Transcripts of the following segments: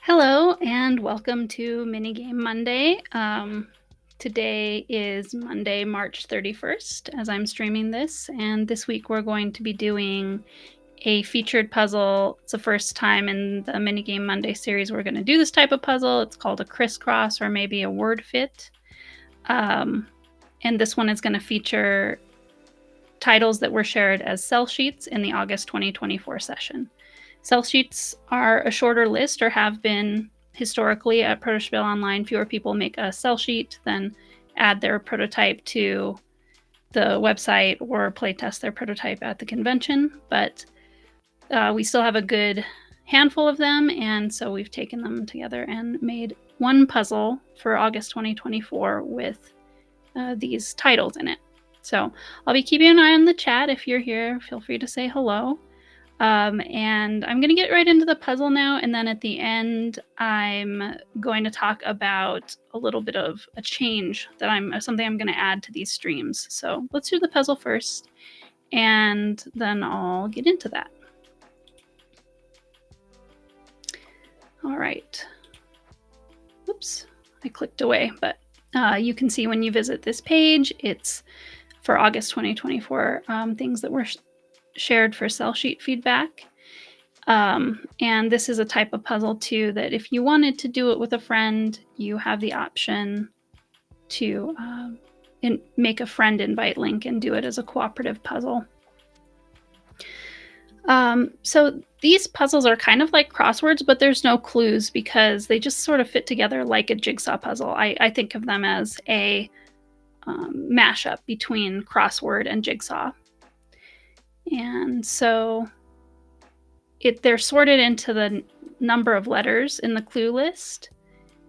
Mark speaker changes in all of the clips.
Speaker 1: Hello and welcome to Minigame Monday. Today is Monday, March 31st, as I'm streaming this, and this week we're going to be doing a featured puzzle. It's the first time in the Minigame Monday series we're going to do this type of puzzle. It's called a Kriss Kross or maybe a word fit. And this one is going to feature titles that were shared as cell sheets in the August 2024 session. Cell sheets are a shorter list, or have been historically at Protospiel Online. Fewer people make a cell sheet than add their prototype to the website or playtest their prototype at the convention, but we still have a good handful of them, and so we've taken them together and made one puzzle for August 2024 with these titles in it. So I'll be keeping an eye on the chat. If you're here, feel free to say hello. And I'm going to get right into the puzzle now, and then at the end I'm going to talk about a little bit of a change that something I'm going to add to these streams. So let's do the puzzle first, and then I'll get into that. All right. Oops, I clicked away, but you can see when you visit this page, it's for August 2024, things that were shared for cell sheet feedback. And this is a type of puzzle too that if you wanted to do it with a friend, you have the option to make a friend invite link and do it as a cooperative puzzle. So these puzzles are kind of like crosswords, but there's no clues because they just sort of fit together like a jigsaw puzzle. I think of them as a mashup between crossword and jigsaw. And so they're sorted into the number of letters in the clue list.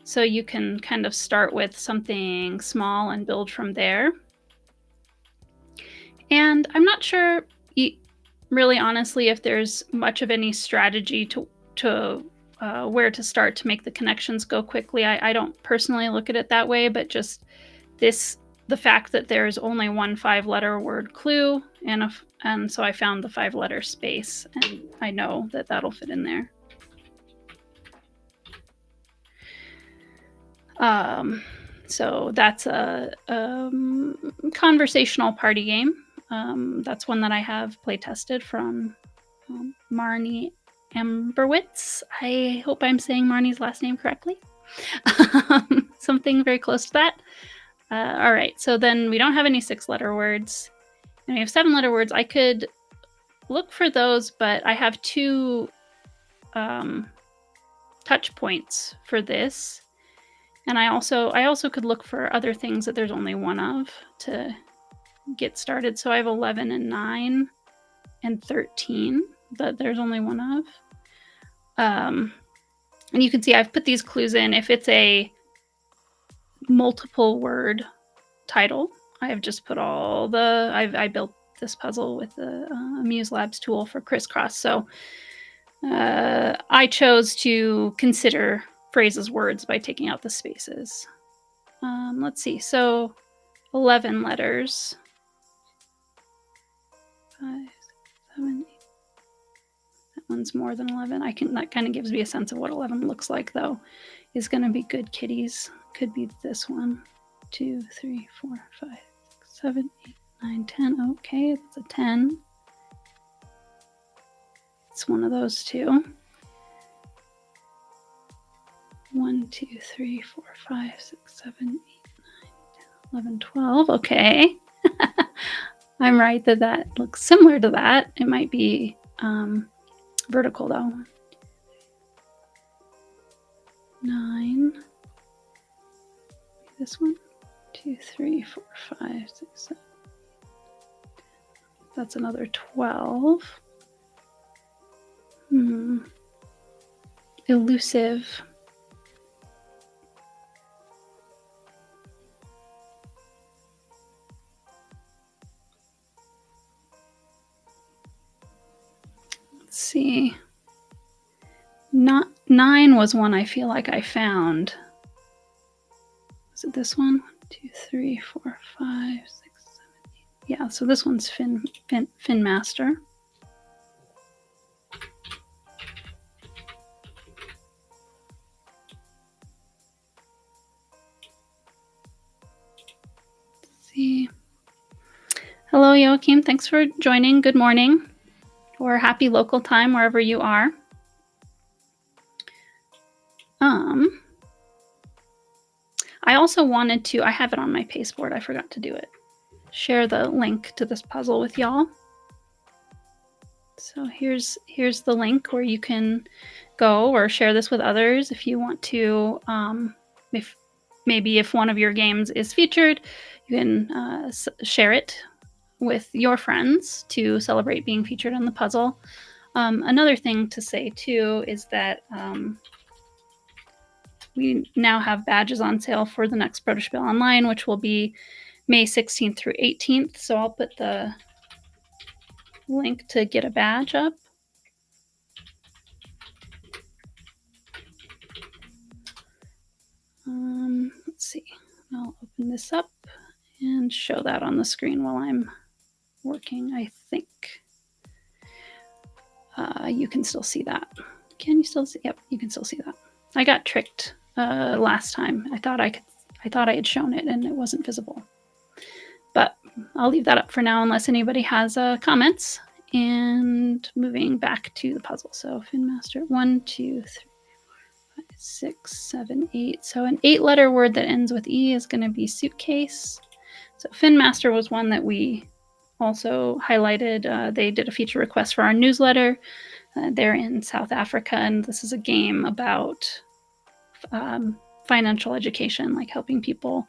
Speaker 1: So you can kind of start with something small and build from there. And I'm not sure, really honestly, if there's much of any strategy to where to start to make the connections go quickly. I don't personally look at it that way, but just the fact that there's only one 5-letter word clue, and so I found the 5-letter space, and I know that that'll fit in there. So that's a conversational party game. That's one that I have play tested from Marnie Amberwitz. I hope I'm saying Marnie's last name correctly. Something very close to that. All right, so then we don't have any 6-letter words, and we have 7-letter words. I could look for those, but I have 2 touch points for this, and I also could look for other things that there's only one of to get started. So I have 11 and 9 and 13 that there's only one of. And you can see I've put these clues in. If it's a multiple word title, I have just put I built this puzzle with the Muse Labs tool for Kriss Kross. So I chose to consider phrases words by taking out the spaces. Let's see. So 11 letters. 5, 7, 8. That one's more than 11. That kind of gives me a sense of what 11 looks like, though. Is going to be good kitties. Could be this one. 2, 3, 4, 5, 6, 7, 8, 9, 10. Okay, that's a 10. It's one of those two. 1, 2, 3, 4, 5, 6, 7, 8, 9, 10, 11, 12. Okay. I'm right that looks similar to that. It might be vertical though. 9. This one. 2, 3, 4, 5, 6, 7. That's another 12. Elusive. Let's see. 9 was one I feel like I found. Was it this one? 1, 2, 3, 4, 5, 6, 7, 8. Yeah, so this one's Fin Master. Hello, Joachim. Thanks for joining. Good morning or happy local time wherever you are. I also wanted to, I have it on my pasteboard. I forgot to do it. Share the link to this puzzle with y'all. So here's the link where you can go or share this with others if you want to. If one of your games is featured, you can share it with your friends to celebrate being featured on the puzzle. Another thing to say too is that we now have badges on sale for the next Protospiel Online, which will be May 16th through 18th. So I'll put the link to get a badge up. Let's see. I'll open this up and show that on the screen while I'm working, I think. You can still see that. Can you still see? Yep, you can still see that. I got tricked last time. I thought I had shown it and it wasn't visible. But I'll leave that up for now unless anybody has comments. And moving back to the puzzle. So Fin Master 1, 2, 3, 5, 6, 7, 8. So an 8-letter word that ends with E is going to be suitcase. So Fin Master was one that we also highlighted. They did a feature request for our newsletter. They're in South Africa, and this is a game about financial education, like helping people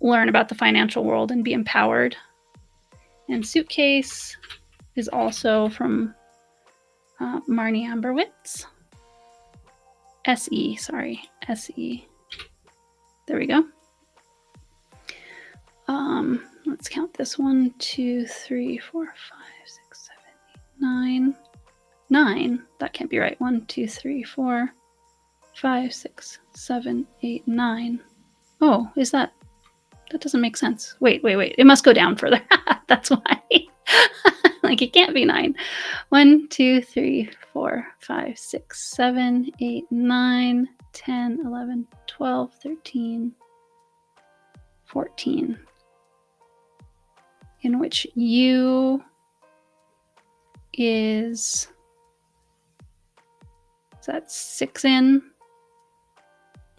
Speaker 1: learn about the financial world and be empowered. And Suitcase is also from Marnie Amberwitz. SE, sorry, SE. There we go. Let's count this 1, 2, 3, 4, 5, 6, 7, 8, 9. 9. That can't be right. 1, 2, 3, 4, 5, 6, 7, 8, 9. Oh, is that? That doesn't make sense. Wait. It must go down further. That's why. Like it can't be 9. 1, 2, 3, 4, 5, 6, 7, 8, 9, 10, 11, 12, 13, 14. In which U is that 6 in?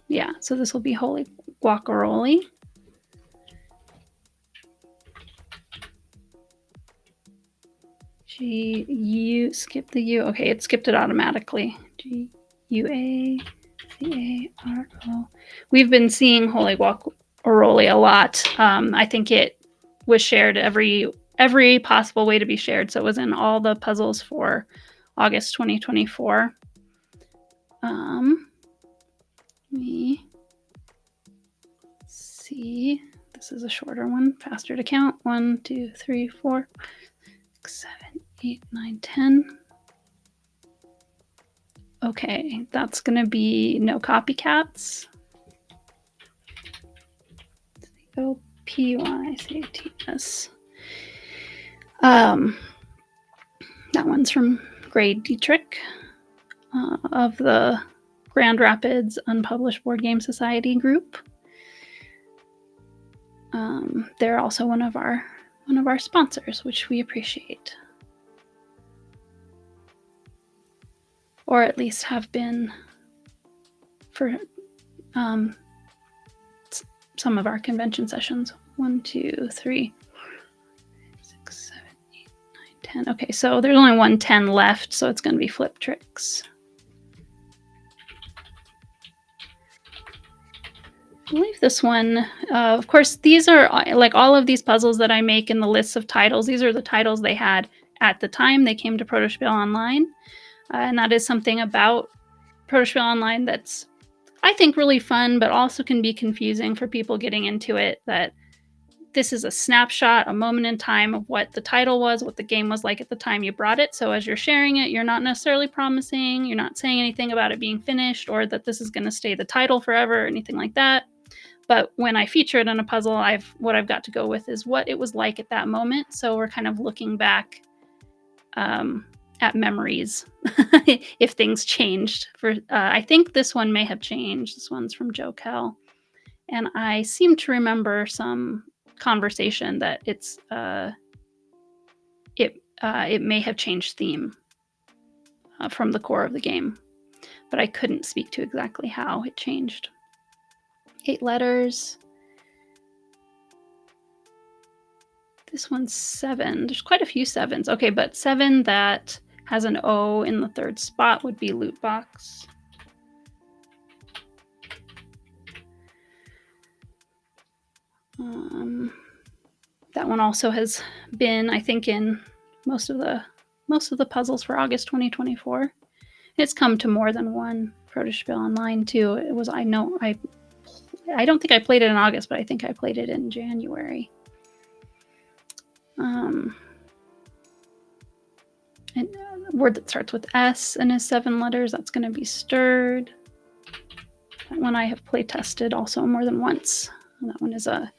Speaker 1: Yeah, so this will be Holy Guacamole. G-U, skip the U. Okay, it skipped it automatically. G-U-A-C-A-R-O. We've been seeing Holy Guacamole a lot. I think it was shared every possible way to be shared. So it was in all the puzzles for August 2024. Let me see. This is a shorter one, faster to count. 1, 2, 3, 4, 6, 7, 8, 9, 10. Okay, that's going to be no copycats. O-P-Y-C-A-T-S. That one's from Grade Dietrich of the Grand Rapids Unpublished Board Game Society group. They're also one of our sponsors, which we appreciate. Or at least have been for some of our convention sessions. 1, 2, 3, 6, 7, 8, 9, 10. Okay, so there's only 1 10 left, so it's going to be Flip Tricks. I believe this one, of course, these are like all of these puzzles that I make in the lists of titles. These are the titles they had at the time they came to Protospiel Online. And that is something about Protospiel Online that's, I think, really fun, but also can be confusing for people getting into it, that this is a snapshot, a moment in time of what the title was, what the game was like at the time you brought it. So as you're sharing it, you're not necessarily promising, you're not saying anything about it being finished or that this is going to stay the title forever or anything like that. But when I feature it in a puzzle, what I've got to go with is what it was like at that moment. So we're kind of looking back at memories if things changed. I think this one may have changed. This one's from Joe Kell. And I seem to remember some conversation that it's it may have changed theme from the core of the game, but I couldn't speak to exactly how it changed. 8 letters. This one's 7. There's quite a few 7s. Okay, but 7 that has an O in the 3rd spot would be loot box. That one also has been, I think, in most of the puzzles for August 2024. It's come to more than one Protospiel Online too. It was, I don't think I played it in August, but I think I played it in January. And a word that starts with S and is 7 letters, that's going to be stirred. That one I have play tested also more than once. And that one is a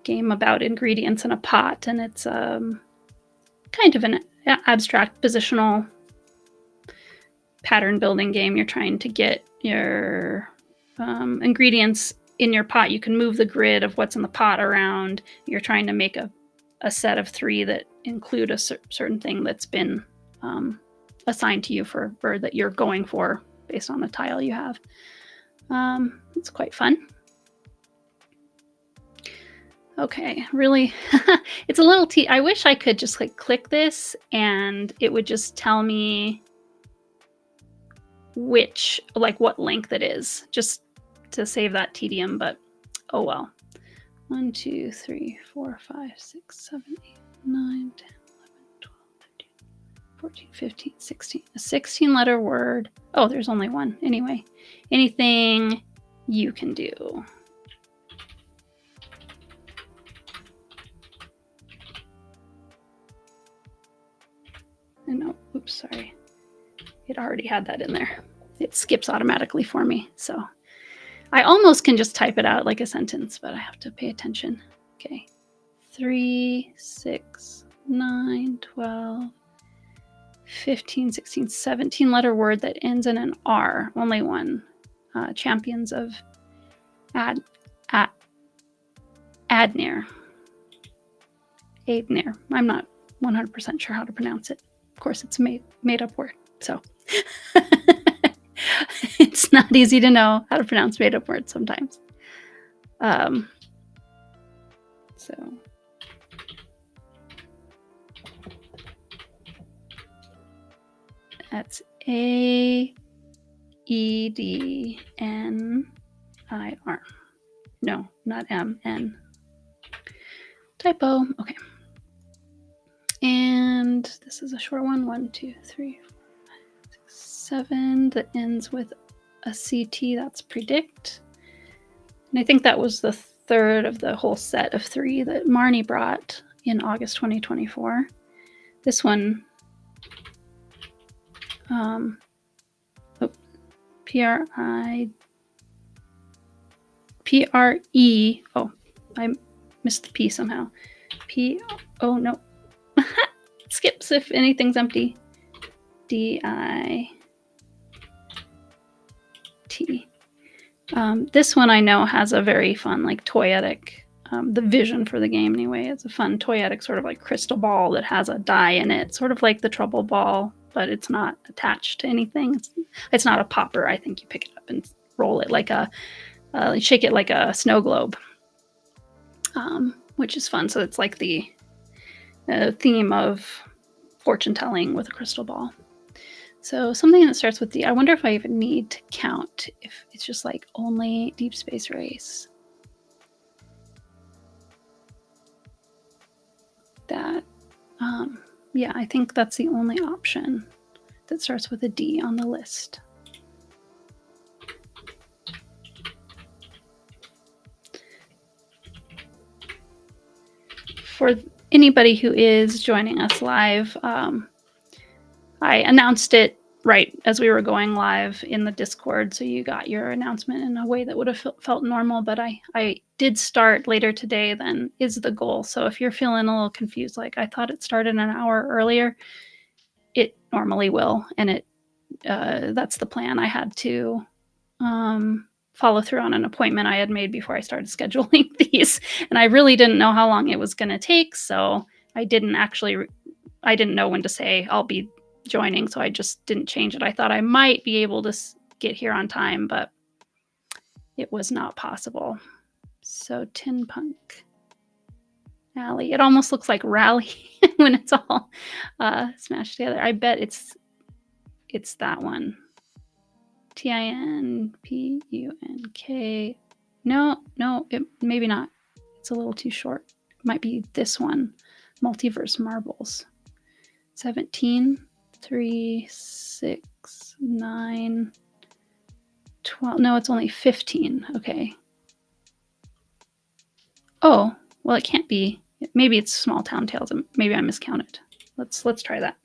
Speaker 1: game about ingredients in a pot, and it's kind of an abstract positional pattern building game. You're trying to get your ingredients in your pot. You can move the grid of what's in the pot around. You're trying to make a set of 3 that include a certain thing that's been assigned to you or that you're going for based on the tile you have. It's quite fun. Okay, really, it's a little I wish I could just click this and it would just tell me what length it is, just to save that tedium, but oh well. 1, 2, 3, 4, 5, 6, 7, 8, 9, 10, 11, 12, 13, 14, 15, 16. A 16-letter word. Oh, there's only one. Anyway, anything you can do. No, oops, sorry. It already had that in there. It skips automatically for me, so I almost can just type it out like a sentence, but I have to pay attention. Okay. 3, 6, 9, 12, 15, 16, 17-letter word that ends in an R. Only one. Champions of Adnir. Adnir. I'm not 100% sure how to pronounce it. Of course, it's a made-up word, so it's not easy to know how to pronounce made-up words sometimes. So that's AEDNIR. No, not MN. Typo. Okay. And this is a short one. 1, 2, 3, 4, 5, 6, 7 that ends with a CT. That's predict. And I think that was the 3rd of the whole set of 3 that Marnie brought in August 2024. This one, PRE. Oh, I missed the P somehow. Oh no. Skips if anything's empty. DIT. This one I know has a very fun, toyetic, the vision for the game anyway. It's a fun toyetic sort of crystal ball that has a die in it, sort of like the trouble ball, but it's not attached to anything. It's not a popper. I think you pick it up and roll it shake it like a snow globe, which is fun. So it's like the theme of fortune telling with a crystal ball. So something that starts with D. I wonder if I even need to count, if it's just only Deep Space Race. That, yeah, I think that's the only option that starts with a D on the list. For anybody who is joining us live, I announced it right as we were going live in the Discord, so you got your announcement in a way that would have felt normal, but I did start later today than is the goal. So if you're feeling a little confused, I thought it started an hour earlier, it normally will, and that's the plan. I had to follow through on an appointment I had made before I started scheduling these, and I really didn't know how long it was going to take, so I didn't know when to say I'll be joining, so I just didn't change it. I thought I might be able to get here on time, but it was not possible. So Tin Punk Alley. It almost looks like Rally when it's all smashed together. I bet it's that one. TINPUNK. No, maybe not. It's a little too short. It might be this one. Multiverse Marbles. 17, 3, 6, 9, 12. No, it's only 15. Okay. Oh, well, it can't be. Maybe it's Small Town Tales. Maybe I miscounted. Let's try that.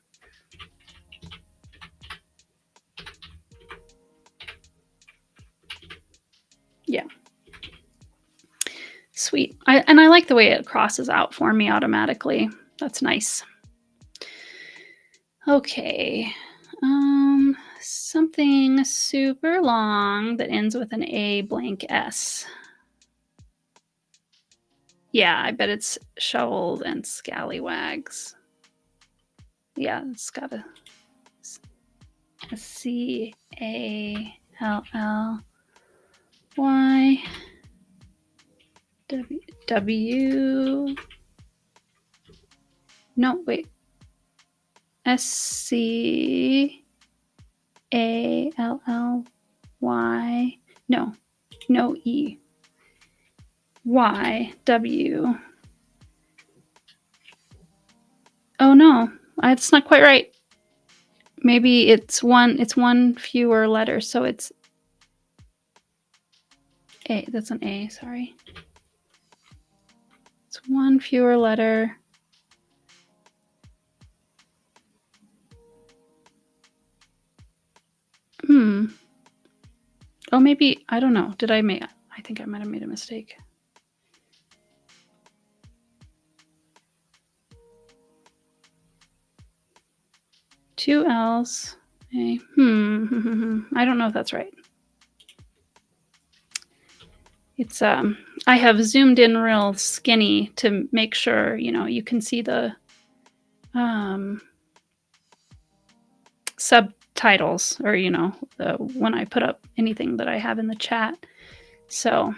Speaker 1: Yeah. Sweet. And I like the way it crosses out for me automatically. That's nice. Okay. Something super long that ends with an A blank S. Yeah, I bet it's Shovels and Scallywags. Yeah, it's got a CALLY W. No, wait. SCALLY. No E. YW. Oh no, it's not quite right. Maybe it's one fewer letter, so it's A. That's an A, sorry. It's one fewer letter. Oh, maybe, I don't know. I think I might have made a mistake. Two L's. A. I don't know if that's right. It's I have zoomed in real skinny to make sure, you can see the subtitles, or when I put up anything that I have in the chat. So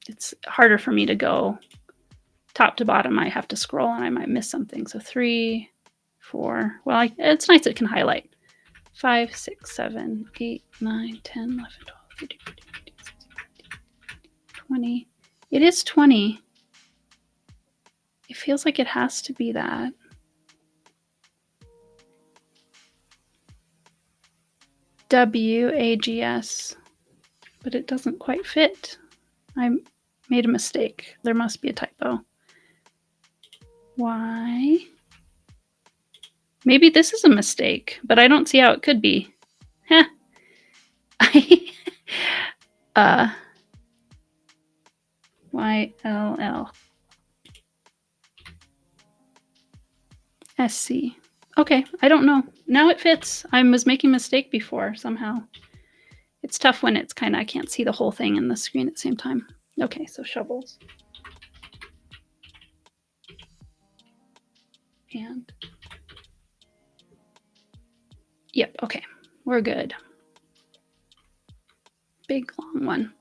Speaker 1: it's harder for me to go top to bottom. I have to scroll and I might miss something. So 3, 4. Well, it's nice it can highlight. 5, 6, 7, 8, 9, 10, 11, 12, 13, 14, 15, 16, 17, 20. It is 20. It feels like it has to be that. WAGS, but it doesn't quite fit. I made a mistake. There must be a typo. Y. Maybe this is a mistake, but I don't see how it could be. Heh. YLL. SC. Okay, I don't know. Now it fits. I was making a mistake before somehow. It's tough when it's I can't see the whole thing in the screen at the same time. Okay, so Shovels. And yep, okay, we're good. Big long one.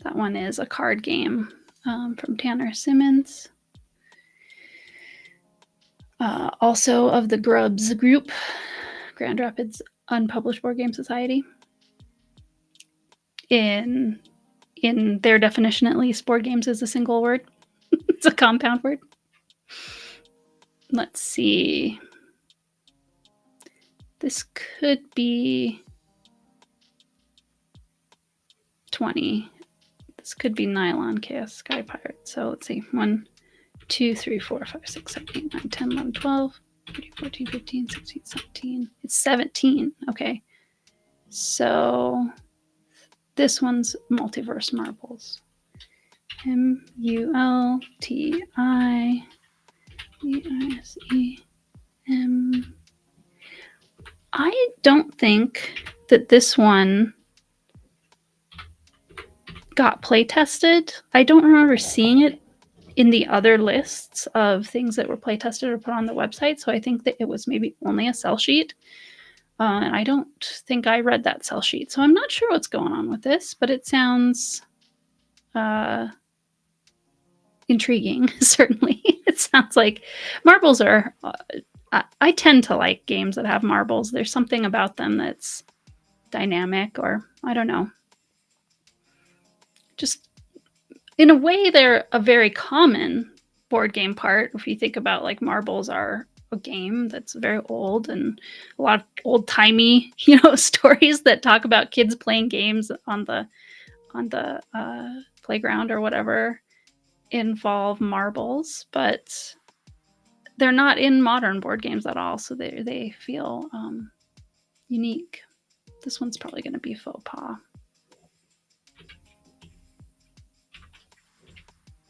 Speaker 1: That one is a card game from Tanner Simmons. Also of the Grubs group, Grand Rapids Unpublished Board Game Society. In their definition, at least, board games is a single word. It's a compound word. Let's see. This could be 20. This could be Nylon Chaos Sky Pirate. So let's see. 1, 2, 3, 4, 5, 6, 7, 8, 9, 10, 11, 12, 13, 14, 15, 16, 17. It's 17. Okay. So this one's Multiverse Marbles. MULTIVERSEM. I don't think that this one got play tested. I don't remember seeing it in the other lists of things that were play tested or put on the website. So I think that it was maybe only a sell sheet. And I don't think I read that sell sheet. So I'm not sure what's going on with this, but it sounds intriguing, certainly. It sounds like marbles are... I tend to like games that have marbles. There's something about them that's dynamic, or I don't know. Just in a way, they're a very common board game part. If you think about, like, marbles are a game that's very old, and a lot of old-timey, stories that talk about kids playing games on the playground or whatever involve marbles, but they're not in modern board games at all, so they feel unique. This one's probably going to be faux pas.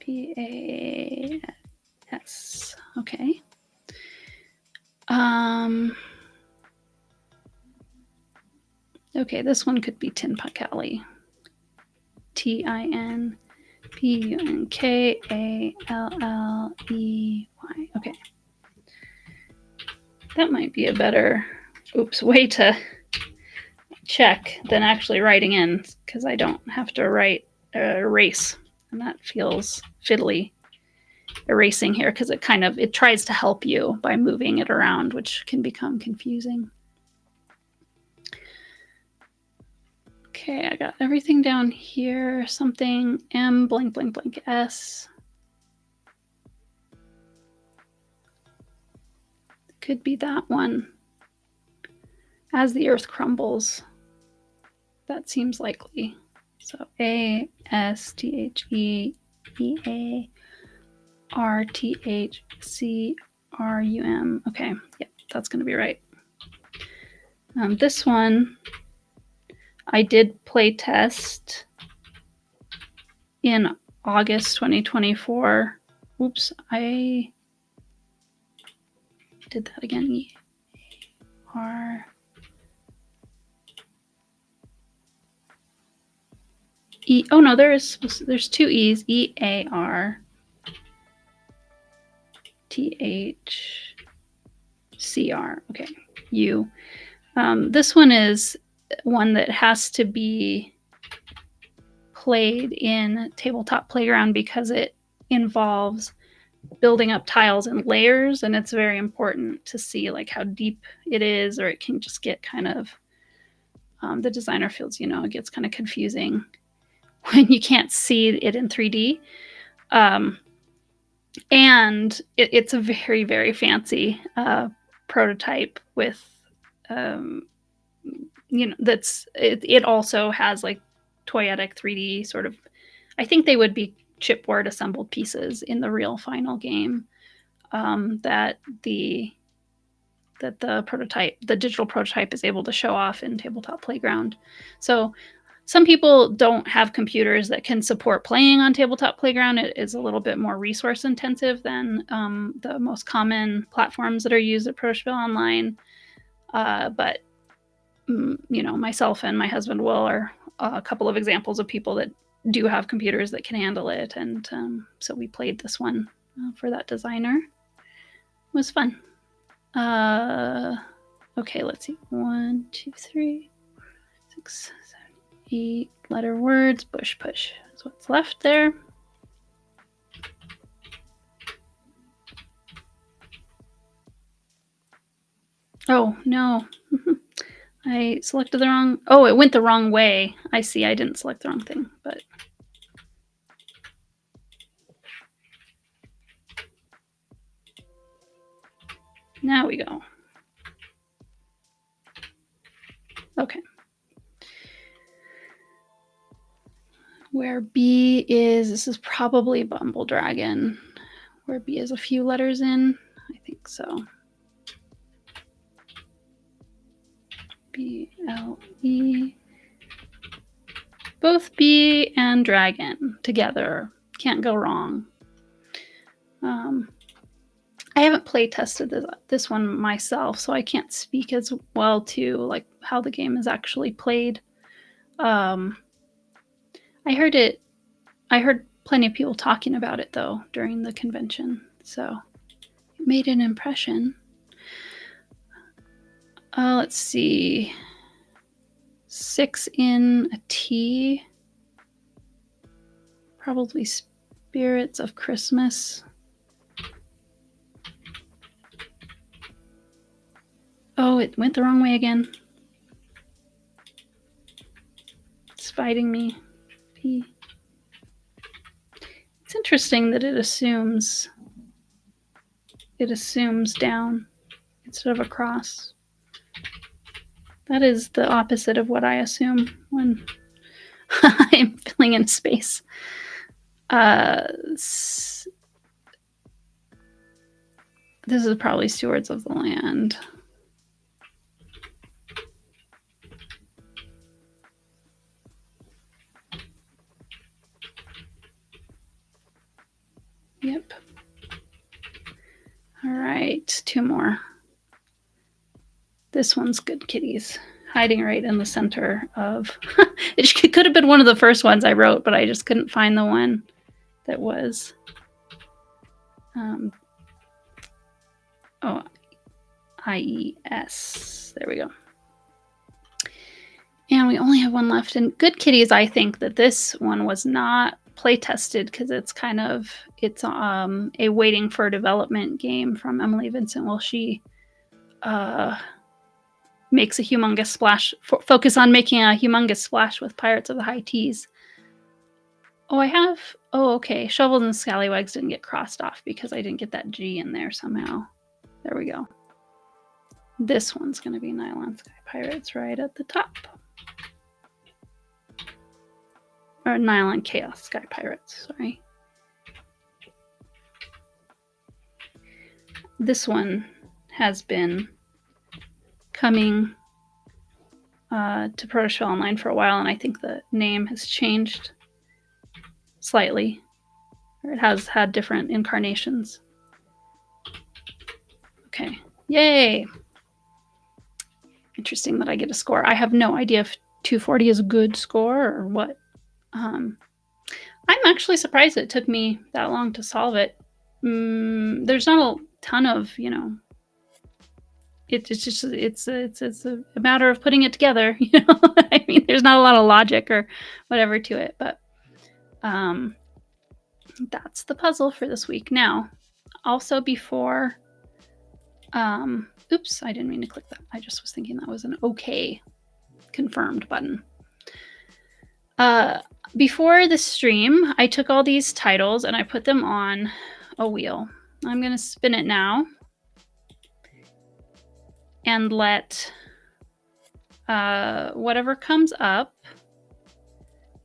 Speaker 1: P-A-S. Okay. Okay, this one could be Tinpunkalley. Tinpunkalley. Okay. That might be a better way to check than actually writing in, because I don't have to erase, and that feels fiddly, erasing here, because it tries to help you by moving it around, which can become confusing. Okay, I got everything down here. Something M blank blank blank S. Could be that one. As the earth crumbles. That seems likely. So ASTHEARTHCRUM. Okay, yep, that's going to be right. This one I did play test in August 2024. Oops, I did that again. Oh no, there's two E's. EARTHCR. Okay, U. This one is one that has to be played in Tabletop Playground because it involves building up tiles and layers, and it's very important to see, like, how deep it is, or it can just get kind of the designer feels, it gets kind of confusing when you can't see it in 3D. And it's a very, very fancy prototype with, it also has, like, toyetic 3D sort of. I think they would be chipboard assembled pieces in the real final game that the digital prototype is able to show off in Tabletop Playground. So some people don't have computers that can support playing on Tabletop Playground. It is a little bit more resource intensive than the most common platforms that are used at Protospiel Online. But myself and my husband Will are a couple of examples of people that do have computers that can handle it, and so we played this one for that designer. It was fun. Okay, let's see. 1, 2, 3, 6, 7, 8 letter words. Push. That's what's left there. Oh, no. I selected the wrong... Oh, it went the wrong way. I see. I didn't select the wrong thing, but... Now we go. Okay. Where B is... This is probably Bumble Dragon. Where B is a few letters in. I think so. B-L-E. Both B and Dragon together. Can't go wrong. I haven't play tested this one myself, so I can't speak as well to, like, how the game is actually played. I heard plenty of people talking about it, though, during the convention. So it made an impression. Let's see. 6 in a T. Probably Spirits of Christmas. Oh, it went the wrong way again. It's fighting me. P. It's interesting that it assumes down instead of across. That is the opposite of what I assume when I'm filling in space. This is probably Stewards of the Land. Yep. All right, 2 more. This one's Good Kitties, hiding right in the center of... It could have been one of the first ones I wrote, but I just couldn't find the one that was... IES. There we go. And we only have one left. And Good Kitties, I think that this one was not play tested because it's kind of a waiting for development game from Emily Vincent. Well, she makes a humongous splash. Focus on making a humongous splash with Pirates of the High Teas. Oh, I have. Oh, okay. Shovels and Scallywags didn't get crossed off because I didn't get that G in there somehow. There we go. This one's going to be Nylon Sky Pirates right at the top. Or Nylon Chaos Sky Pirates, sorry. This one has been coming to Protoshow Online for a while, and I think the name has changed slightly. Or it has had different incarnations. Okay, yay! Interesting that I get a score. I have no idea if 240 is a good score or what. I'm actually surprised it took me that long to solve it. There's not a ton of, it's a matter of putting it together. I mean, there's not a lot of logic or whatever to it, but that's the puzzle for this week. Now, also before, oops, I didn't mean to click that. I just was thinking that was an okay confirmed button. Before the stream, I took all these titles and I put them on a wheel. I'm going to spin it now and let whatever comes up.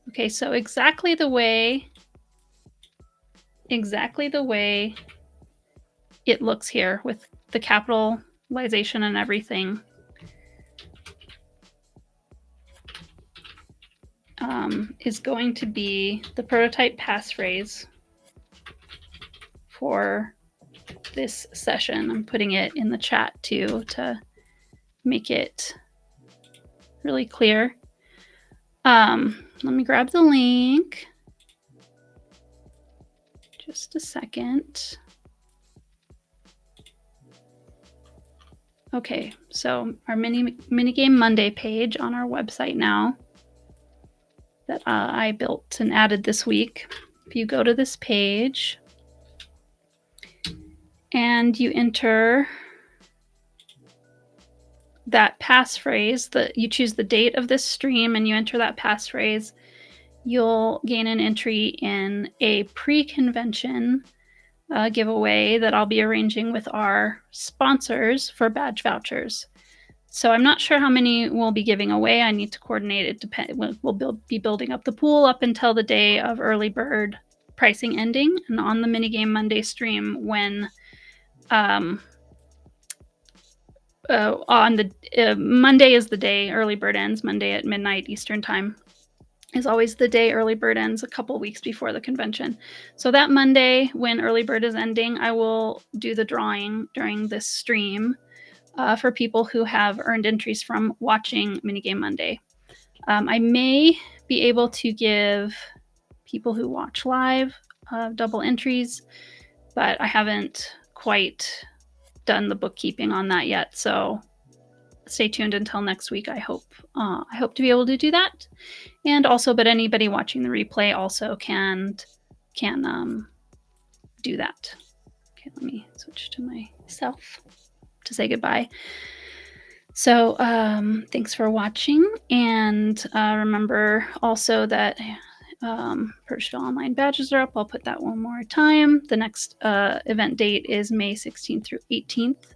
Speaker 1: Okay, so exactly the way it looks here with the capitalization and everything. Is going to be the prototype passphrase for this session. I'm putting it in the chat too to make it really clear. Let me grab the link. Just a second. Okay, so our Minigame Monday page on our website now that I built and added this week. If you go to this page and you enter that passphrase, that you choose the date of this stream and you enter that passphrase, you'll gain an entry in a pre-convention giveaway that I'll be arranging with our sponsors for badge vouchers. So I'm not sure how many we'll be giving away. I need to coordinate it. We'll be building up the pool up until the day of early bird pricing ending. And on the Minigame Monday stream, when Monday is the day early bird ends, Monday at midnight Eastern time is always the day early bird ends, a couple weeks before the convention. So that Monday when early bird is ending, I will do the drawing during this stream for people who have earned entries from watching Minigame Monday. I may be able to give people who watch live, double entries, but I haven't quite done the bookkeeping on that yet. So stay tuned until next week. I hope to be able to do that. And also, but anybody watching the replay also can do that. Okay, let me switch to myself to say goodbye. So thanks for watching, and remember also that Purchased Online badges are up. I'll put that one more time. The next event date is May 16th through 18th,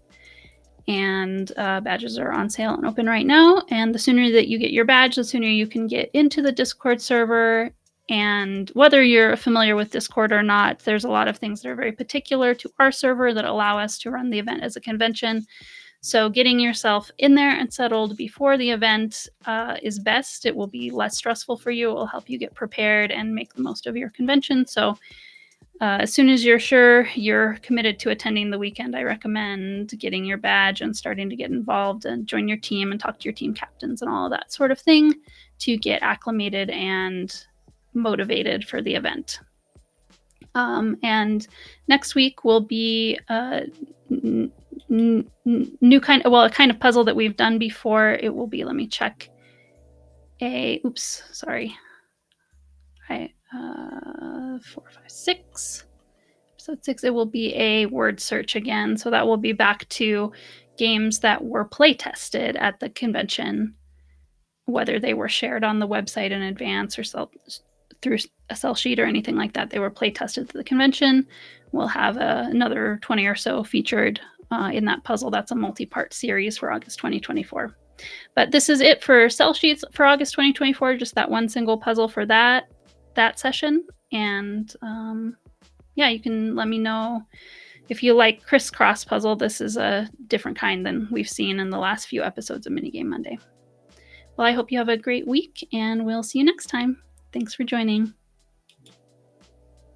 Speaker 1: and badges are on sale and open right now. And the sooner that you get your badge, the sooner you can get into the Discord server. And whether you're familiar with Discord or not, there's a lot of things that are very particular to our server that allow us to run the event as a convention. So getting yourself in there and settled before the event is best. It will be less stressful for you. It will help you get prepared and make the most of your convention. So as soon as you're sure you're committed to attending the weekend, I recommend getting your badge and starting to get involved and join your team and talk to your team captains and all of that sort of thing to get acclimated and motivated for the event. And next week will be a kind of puzzle that we've done before. It will be, let me check, episode 6, it will be a word search again. So that will be back to games that were play tested at the convention, whether they were shared on the website in advance or through a sell sheet or anything like that. They were play tested at the convention. We'll have another 20 or so featured in that puzzle. That's a multi-part series for August 2024. But this is it for sell sheets for August 2024, just that one single puzzle for that session. And yeah, you can let me know if you like Kriss Kross puzzle. This is a different kind than we've seen in the last few episodes of Minigame Monday. Well, I hope you have a great week, and we'll see you next time. Thanks for joining.